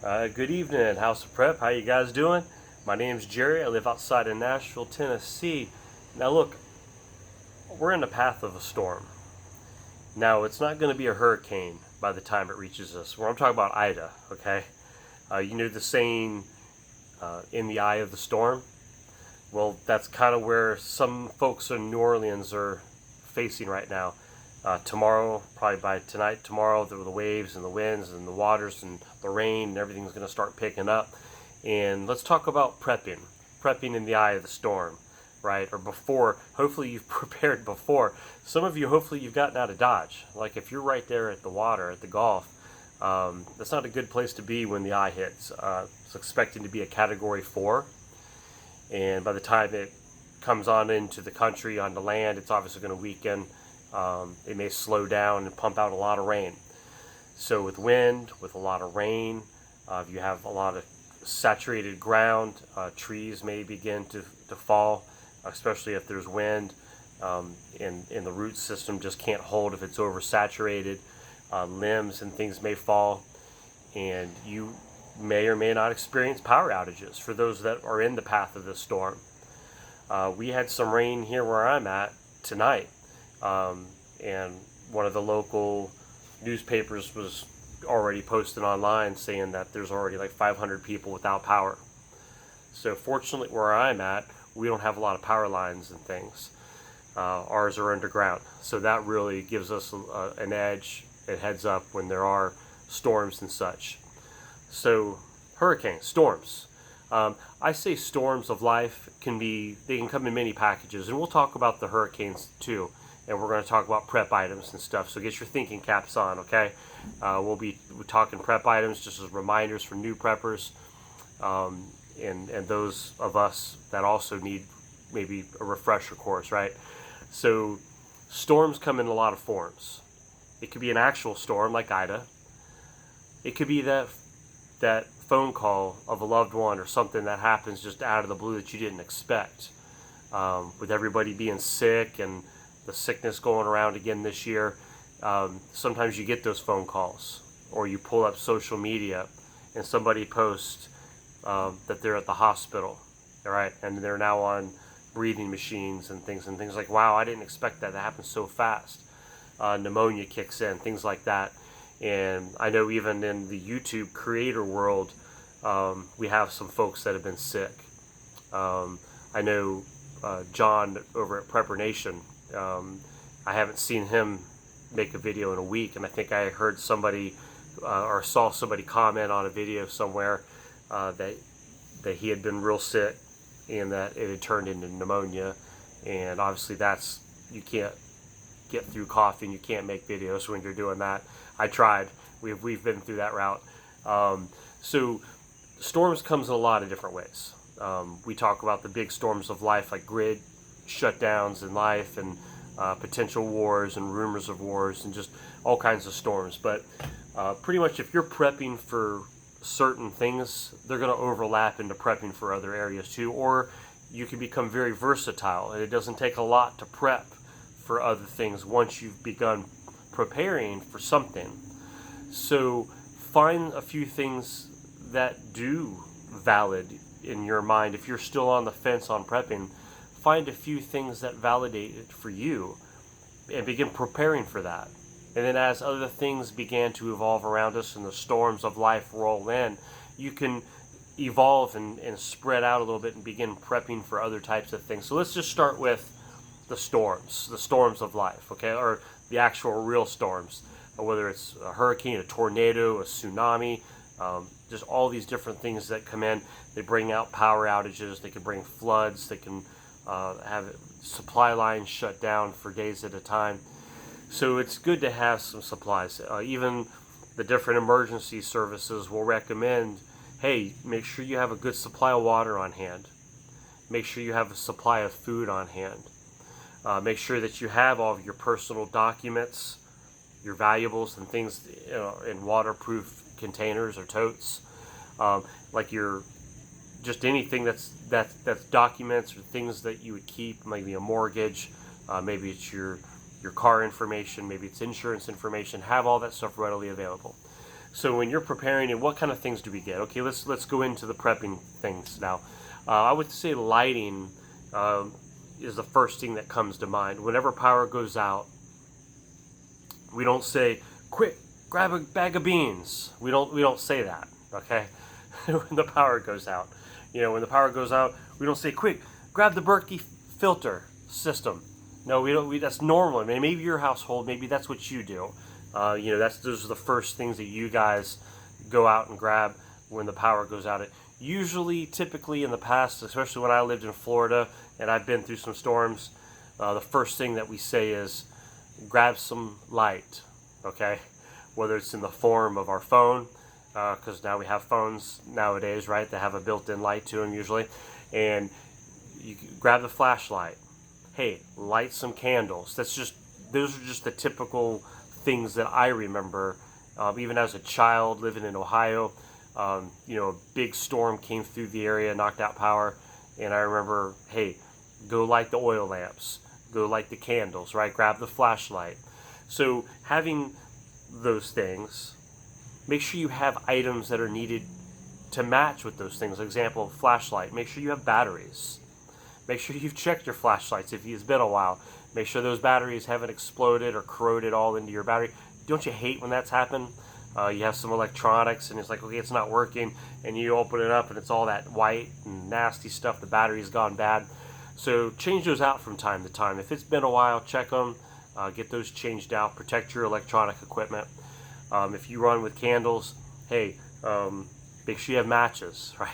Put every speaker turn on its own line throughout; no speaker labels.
Good evening, House of Prep. How you guys doing? My name's Jerry. I live outside of Nashville, Tennessee. Now look, we're in the path of a storm. Now it's not going to be a hurricane by the time it reaches us. I'm talking about Ida, okay? You know the saying, in the eye of the storm? Well, that's kind of where some folks in New Orleans are facing right now. Tomorrow, probably by tonight, tomorrow, the waves and the winds and the waters and the rain and everything's going to start picking up. And let's talk about prepping in the eye of the storm, right? Or before, hopefully you've prepared before. Some of you, hopefully you've gotten out of Dodge. Like if you're right there at the water, at the Gulf, that's not a good place to be when the eye hits. It's expecting to be a Category 4. And by the time it comes on into the country, on the land, it's obviously going to weaken. It may slow down and pump out a lot of rain. So with wind, with a lot of rain, if you have a lot of saturated ground, trees may begin to fall, especially if there's wind, and the root system just can't hold if it's oversaturated. Limbs and things may fall, and you may or may not experience power outages for those that are in the path of this storm. We had some rain here where I'm at tonight, and one of the local newspapers was already posted online saying that there's already like 500 people without power. So fortunately where I'm at, we don't have a lot of power lines and things. Ours are underground, so that really gives us an edge, a heads up when there are storms and such. So hurricanes, storms. I say storms of life they can come in many packages, and we'll talk about the hurricanes too, and we're going to talk about prep items and stuff. So get your thinking caps on, okay? We're talking prep items just as reminders for new preppers, and those of us that also need maybe a refresher course, right? So storms come in a lot of forms. It could be an actual storm like Ida. It could be that phone call of a loved one or something that happens just out of the blue that you didn't expect. With everybody being sick and the sickness going around again this year, sometimes you get those phone calls, or you pull up social media and somebody posts that they're at the hospital, all right, and they're now on breathing machines and things like, wow, I didn't expect that to happen so fast. Pneumonia kicks in, things like that. And I know even in the YouTube creator world, we have some folks that have been sick. I know John over at Prepper Nation. I haven't seen him make a video in a week, and I think I heard somebody or saw somebody comment on a video somewhere that he had been real sick and that it had turned into pneumonia. And obviously you can't get through coughing, you can't make videos when you're doing that. I tried. We've been through that route. So storms comes in a lot of different ways. We talk about the big storms of life, like grid shutdowns in life, and potential wars and rumors of wars, and just all kinds of storms. But pretty much if you're prepping for certain things, they're going to overlap into prepping for other areas too. Or you can become very versatile, and it doesn't take a lot to prep for other things once you've begun preparing for something. So find a few things that do valid in your mind. If you're still on the fence on prepping, find a few things that validate it for you and begin preparing for that. And then as other things began to evolve around us and the storms of life roll in, you can evolve and spread out a little bit and begin prepping for other types of things. So let's just start with the storms of life, okay, or the actual real storms, whether it's a hurricane, a tornado, a tsunami, just all these different things that come in. They bring out power outages, they can bring floods, they can have supply lines shut down for days at a time. So it's good to have some supplies. Even the different emergency services will recommend, hey, make sure you have a good supply of water on hand. Make sure you have a supply of food on hand. Make sure that you have all of your personal documents, your valuables and things, in waterproof containers or totes. Like your just anything that's documents or things that you would keep, maybe a mortgage, maybe it's your car information, maybe it's insurance information. Have all that stuff readily available. So when you're preparing, and what kind of things do we get? Okay, let's go into the prepping things now. I would say lighting is the first thing that comes to mind. Whenever power goes out, we don't say, "Quick, grab a bag of beans." We don't say that. Okay, when the power goes out, when the power goes out, we don't say, "Quick, grab the Berkey filter system." No, we don't. That's normal. I mean, maybe your household, maybe that's what you do. Those are the first things that you guys go out and grab when the power goes out. Usually, typically in the past, especially when I lived in Florida and I've been through some storms, the first thing that we say is grab some light, okay? Whether it's in the form of our phone, because now we have phones nowadays, right? They have a built-in light to them usually, and you grab the flashlight. Hey, light some candles. Those are just the typical things that I remember, even as a child living in Ohio. A big storm came through the area, knocked out power, and I remember, hey, go light the oil lamps, go light the candles, right? Grab the flashlight. So having those things, make sure you have items that are needed to match with those things. Example, flashlight. Make sure you have batteries. Make sure you've checked your flashlights if it's been a while. Make sure those batteries haven't exploded or corroded all into your battery. Don't you hate when that's happened? You have some electronics and it's like, okay, it's not working, and you open it up and it's all that white and nasty stuff. The battery's gone bad. So change those out from time to time. If it's been a while, check them. Get those changed out. Protect your electronic equipment. If you run with candles, hey, make sure you have matches, right?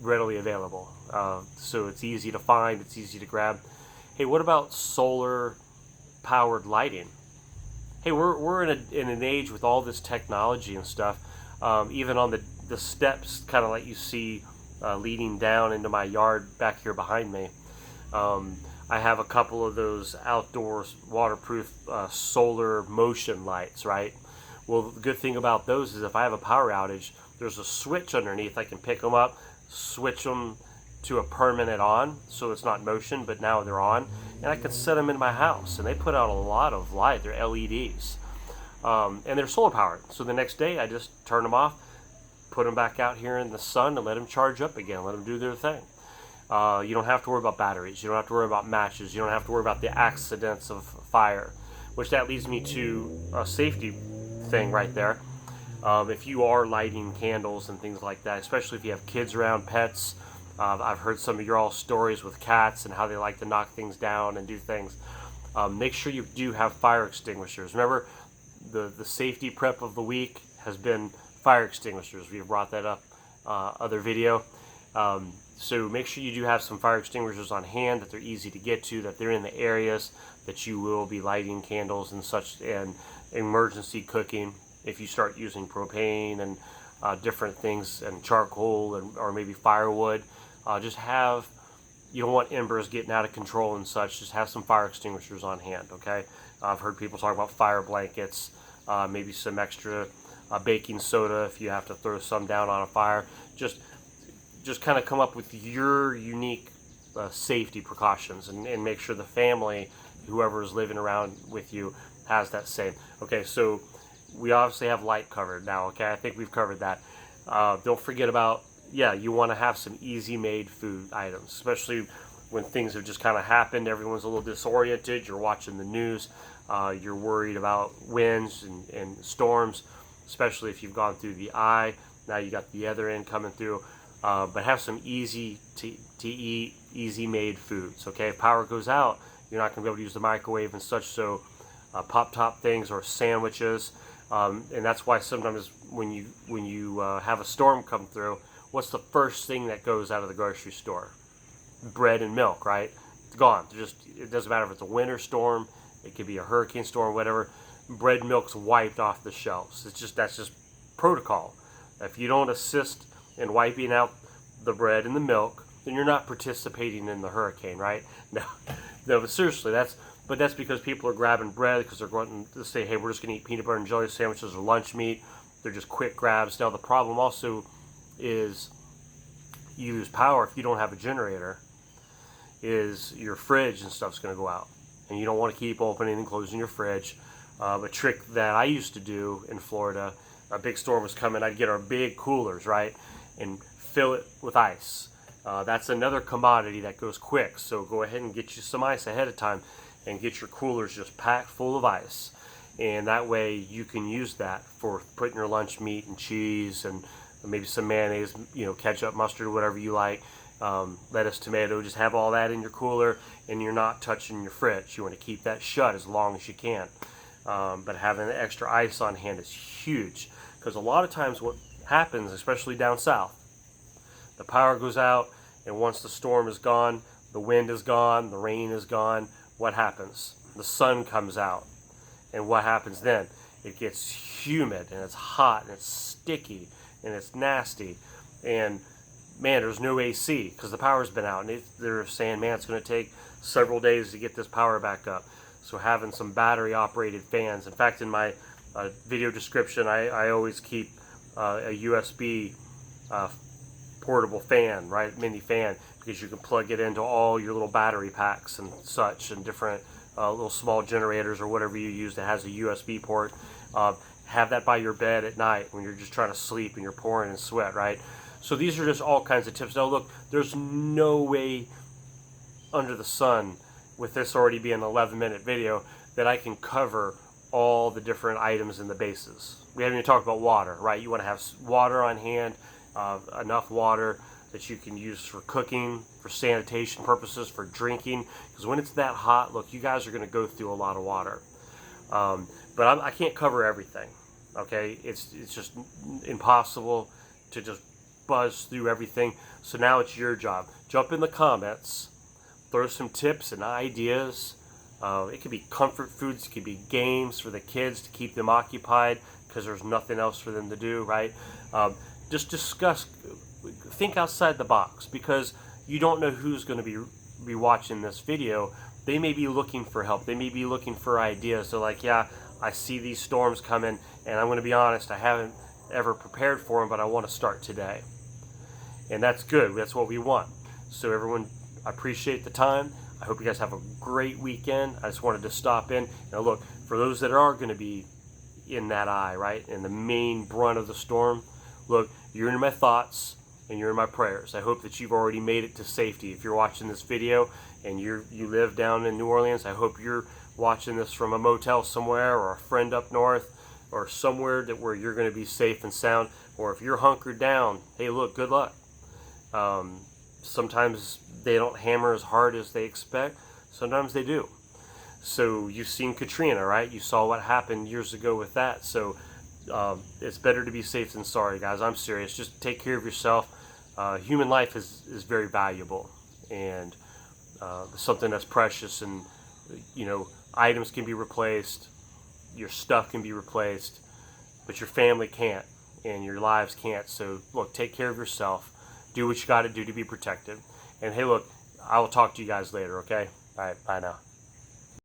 Readily available. So it's easy to find, it's easy to grab. Hey, what about solar powered lighting? Hey, we're in an age with all this technology and stuff. Even on the steps, kind of like you see leading down into my yard back here behind me. I have a couple of those outdoors waterproof solar motion lights, right? Well, the good thing about those is if I have a power outage, there's a switch underneath. I can pick them up, switch them to a permanent on, so it's not motion, but now they're on, and I can set them in my house, and they put out a lot of light. They're LEDs, and they're solar powered. So the next day, I just turn them off, put them back out here in the sun, and let them charge up again. Let them do their thing. You don't have to worry about batteries. You don't have to worry about matches. You don't have to worry about the accidents of fire, which that leads me to a safety thing right there. If you are lighting candles and things like that, especially if you have kids around, pets. I've heard some of your all stories with cats and how they like to knock things down and do things. Make sure you do have fire extinguishers. Remember, the safety prep of the week has been fire extinguishers. We've brought that up other video. So make sure you do have some fire extinguishers on hand, that they're easy to get to, that they're in the areas that you will be lighting candles and such, and emergency cooking. If you start using propane and different things and charcoal or maybe firewood, you don't want embers getting out of control and such. Just have some fire extinguishers on hand, okay? I've heard people talk about fire blankets, maybe some extra baking soda if you have to throw some down on a fire. Just kind of come up with your unique safety precautions and make sure the family, whoever is living around with you, has that same. Okay, so we obviously have light covered now, okay? I think we've covered that. Don't forget about, you want to have some easy made food items, especially when things have just kind of happened. Everyone's a little disoriented. You're watching the news. You're worried about winds and storms, especially if you've gone through the eye. Now you got the other end coming through. But have some easy to eat, easy made foods, okay? If power goes out, you're not going to be able to use the microwave and such, so pop-top things or sandwiches. And that's why sometimes when you have a storm come through, what's the first thing that goes out of the grocery store? Bread and milk, right? It's gone. It doesn't matter if it's a winter storm, it could be a hurricane storm, whatever. Bread and milk's wiped off the shelves. That's just protocol. If you don't assist in wiping out the bread and the milk, then you're not participating in the hurricane, right? No, but seriously, that's because people are grabbing bread because they're going to say, hey, we're just going to eat peanut butter and jelly sandwiches or lunch meat. They're just quick grabs. Now, the problem also is you lose power if you don't have a generator, is your fridge and stuff's going to go out. And you don't want to keep opening and closing your fridge. A trick that I used to do in Florida a big storm was coming, I'd get our big coolers, right, and fill it with ice. That's another commodity that goes quick, so go ahead and get you some ice ahead of time and get your coolers just packed full of ice. And that way you can use that for putting your lunch meat and cheese and maybe some mayonnaise, ketchup, mustard, whatever you like, lettuce, tomato. Just have all that in your cooler, and you're not touching your fridge. You want to keep that shut as long as you can. But having the extra ice on hand is huge, because a lot of times what happens, especially down south, the power goes out, and once the storm is gone, the wind is gone, the rain is gone, what happens? The sun comes out. And what happens then? It gets humid, and it's hot, and it's sticky, and it's nasty. And man, there's no AC because the power's been out. And they're saying, man, it's going to take several days to get this power back up. So having some battery operated fans. In fact, in my video description, I always keep a USB portable fan, right, mini fan, because you can plug it into all your little battery packs and such, and different little small generators or whatever you use that has a USB port. Have that by your bed at night when you're just trying to sleep and you're pouring in sweat, right? So these are just all kinds of tips. Now look, there's no way under the sun, with this already being an 11-minute video, that I can cover all the different items and the bases. We haven't even talked about water, right? You want to have water on hand, enough water that you can use for cooking, for sanitation purposes, for drinking, because when it's that hot, look, you guys are going to go through a lot of water. But I can't cover everything, okay? It's just impossible to just buzz through everything. So now it's your job. Jump in the comments, throw some tips and ideas. It could be comfort foods, it could be games for the kids to keep them occupied because there's nothing else for them to do, right? Just discuss, think outside the box, because you don't know who's going to be watching this video. They may be looking for help. They may be looking for ideas. They're like, yeah, I see these storms coming, and I'm going to be honest, I haven't ever prepared for them, but I want to start today. And that's good. That's what we want. So everyone, I appreciate the time. I hope you guys have a great weekend. I just wanted to stop in. Now look, for those that are going to be in that eye, right, in the main brunt of the storm, look, you're in my thoughts and you're in my prayers. I hope that you've already made it to safety. If you're watching this video and you live down in New Orleans, I hope you're watching this from a motel somewhere, or a friend up north, or somewhere where you're going to be safe and sound. Or if you're hunkered down, hey, look, good luck. Sometimes they don't hammer as hard as they expect. Sometimes they do. So you've seen Katrina, right? You saw what happened years ago with that. So it's better to be safe than sorry, guys. I'm serious. Just take care of yourself. Human life is very valuable, and something that's precious. And items can be replaced, your stuff can be replaced, but your family can't, and your lives can't. So look, take care of yourself. Do what you got to do to be protected. And hey, look, I will talk to you guys later. Okay? All right. Bye now.